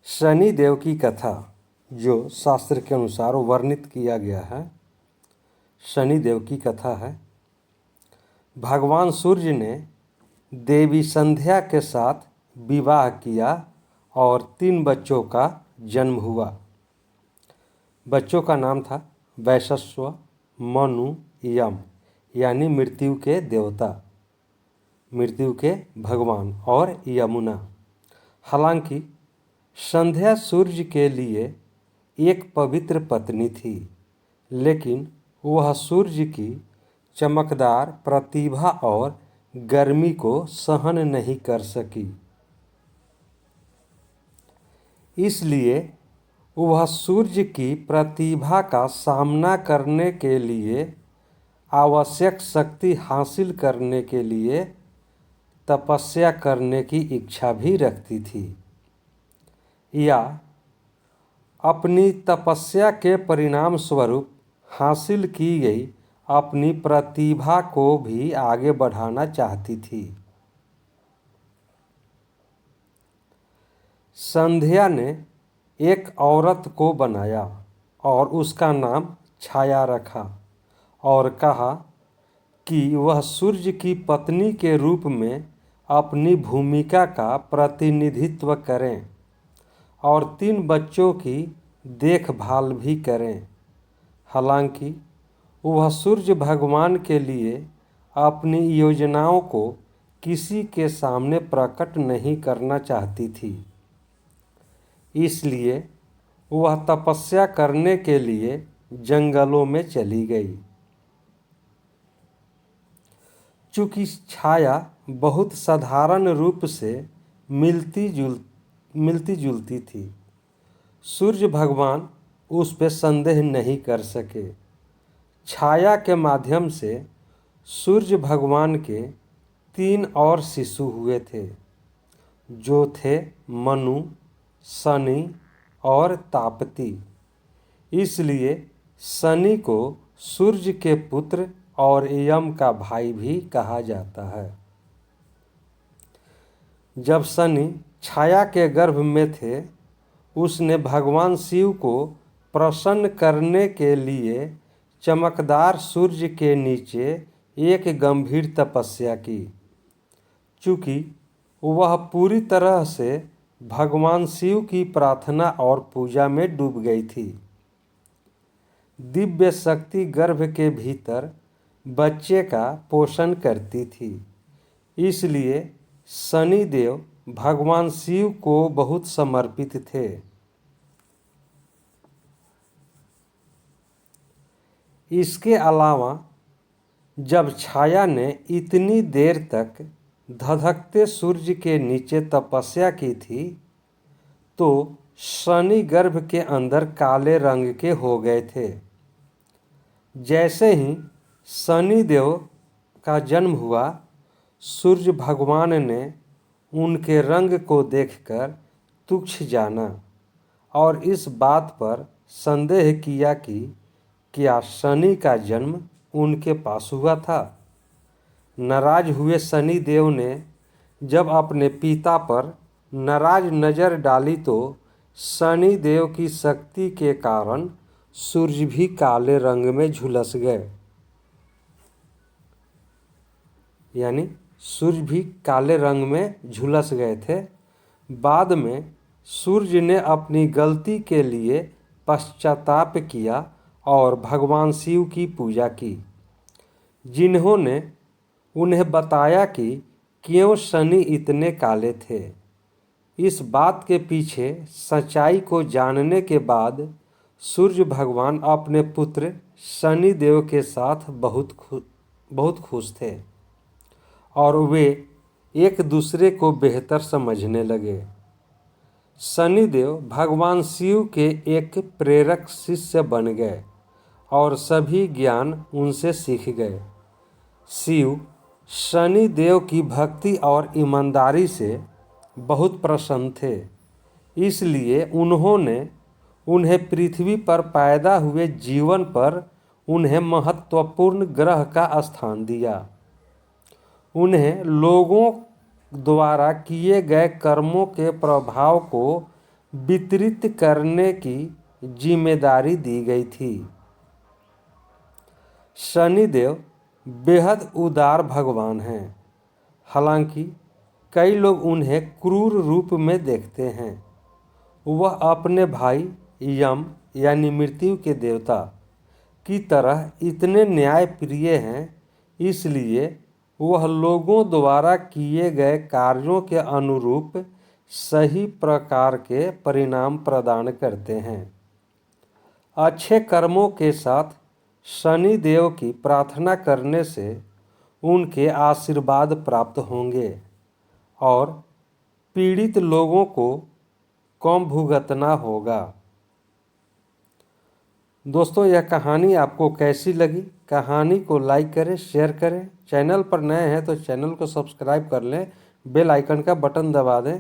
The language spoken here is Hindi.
शनि देव की कथा जो शास्त्र के अनुसार वर्णित किया गया है, शनि देव की कथा है। भगवान सूर्य ने देवी संध्या के साथ विवाह किया और 3 बच्चों का जन्म हुआ। बच्चों का नाम था वैशस्व, मनु, यम, यानी मृत्यु के देवता, मृत्यु के भगवान, और यमुना। हालांकि संध्या सूर्य के लिए एक पवित्र पत्नी थी, लेकिन वह सूर्य की चमकदार प्रतिभा और गर्मी को सहन नहीं कर सकी। इसलिए वह सूर्य की प्रतिभा का सामना करने के लिए, आवश्यक शक्ति हासिल करने के लिए तपस्या करने की इच्छा भी रखती थी, या अपनी तपस्या के परिणाम स्वरूप हासिल की गई अपनी प्रतिभा को भी आगे बढ़ाना चाहती थी। संध्या ने एक औरत को बनाया और उसका नाम छाया रखा और कहा कि वह सूर्य की पत्नी के रूप में अपनी भूमिका का प्रतिनिधित्व करें और 3 बच्चों की देखभाल भी करें। हालांकि वह सूर्य भगवान के लिए अपनी योजनाओं को किसी के सामने प्रकट नहीं करना चाहती थी, इसलिए वह तपस्या करने के लिए जंगलों में चली गई। चूँकि छाया बहुत साधारण रूप से मिलती जुलती थी, सूर्य भगवान उस पर संदेह नहीं कर सके। छाया के माध्यम से सूर्य भगवान के 3 और शिशु हुए थे, जो थे मनु, शनि और तापती। इसलिए शनि को सूर्य के पुत्र और यम का भाई भी कहा जाता है। जब शनि छाया के गर्भ में थे, उसने भगवान शिव को प्रसन्न करने के लिए चमकदार सूर्य के नीचे एक गंभीर तपस्या की। चूँकि वह पूरी तरह से भगवान शिव की प्रार्थना और पूजा में डूब गई थी। दिव्य शक्ति गर्भ के भीतर बच्चे का पोषण करती थी, इसलिए शनि देव भगवान शिव को बहुत समर्पित थे। इसके अलावा जब छाया ने इतनी देर तक धधकते सूर्य के नीचे तपस्या की थी, तो शनि गर्भ के अंदर काले रंग के हो गए थे। जैसे ही शनि देव का जन्म हुआ, सूर्य भगवान ने उनके रंग को देखकर तुच्छ जाना और इस बात पर संदेह किया कि क्या शनि का जन्म उनके पास हुआ था। नाराज हुए शनि देव ने जब अपने पिता पर नाराज नज़र डाली, तो शनि देव की शक्ति के कारण सूर्य भी काले रंग में झुलस गए, यानी सूर्य भी काले रंग में झुलस गए थे। बाद में सूर्य ने अपनी गलती के लिए पश्चाताप किया और भगवान शिव की पूजा की, जिन्होंने उन्हें बताया कि क्यों शनि इतने काले थे। इस बात के पीछे सच्चाई को जानने के बाद सूर्य भगवान अपने पुत्र शनि देव के साथ बहुत खुश थे और वे एक दूसरे को बेहतर समझने लगे। शनि देव भगवान शिव के एक प्रेरक शिष्य बन गए और सभी ज्ञान उनसे सीख गए। शिव शनि देव की भक्ति और ईमानदारी से बहुत प्रसन्न थे, इसलिए उन्होंने उन्हें पृथ्वी पर पैदा हुए जीवन पर उन्हें महत्वपूर्ण ग्रह का स्थान दिया। उन्हें लोगों द्वारा किए गए कर्मों के प्रभाव को वितरित करने की जिम्मेदारी दी गई थी। शनिदेव बेहद उदार भगवान हैं। हालांकि कई लोग उन्हें क्रूर रूप में देखते हैं। वह अपने भाई यम यानी मृत्यु के देवता की तरह इतने न्यायप्रिय हैं, इसलिए वह लोगों द्वारा किए गए कार्यों के अनुरूप सही प्रकार के परिणाम प्रदान करते हैं। अच्छे कर्मों के साथ शनि देव की प्रार्थना करने से उनके आशीर्वाद प्राप्त होंगे और पीड़ित लोगों को कम भुगतना होगा। दोस्तों, यह कहानी आपको कैसी लगी? कहानी को लाइक करें, शेयर करें। चैनल पर नए हैं तो चैनल को सब्सक्राइब कर लें, बेल आइकन का बटन दबा दें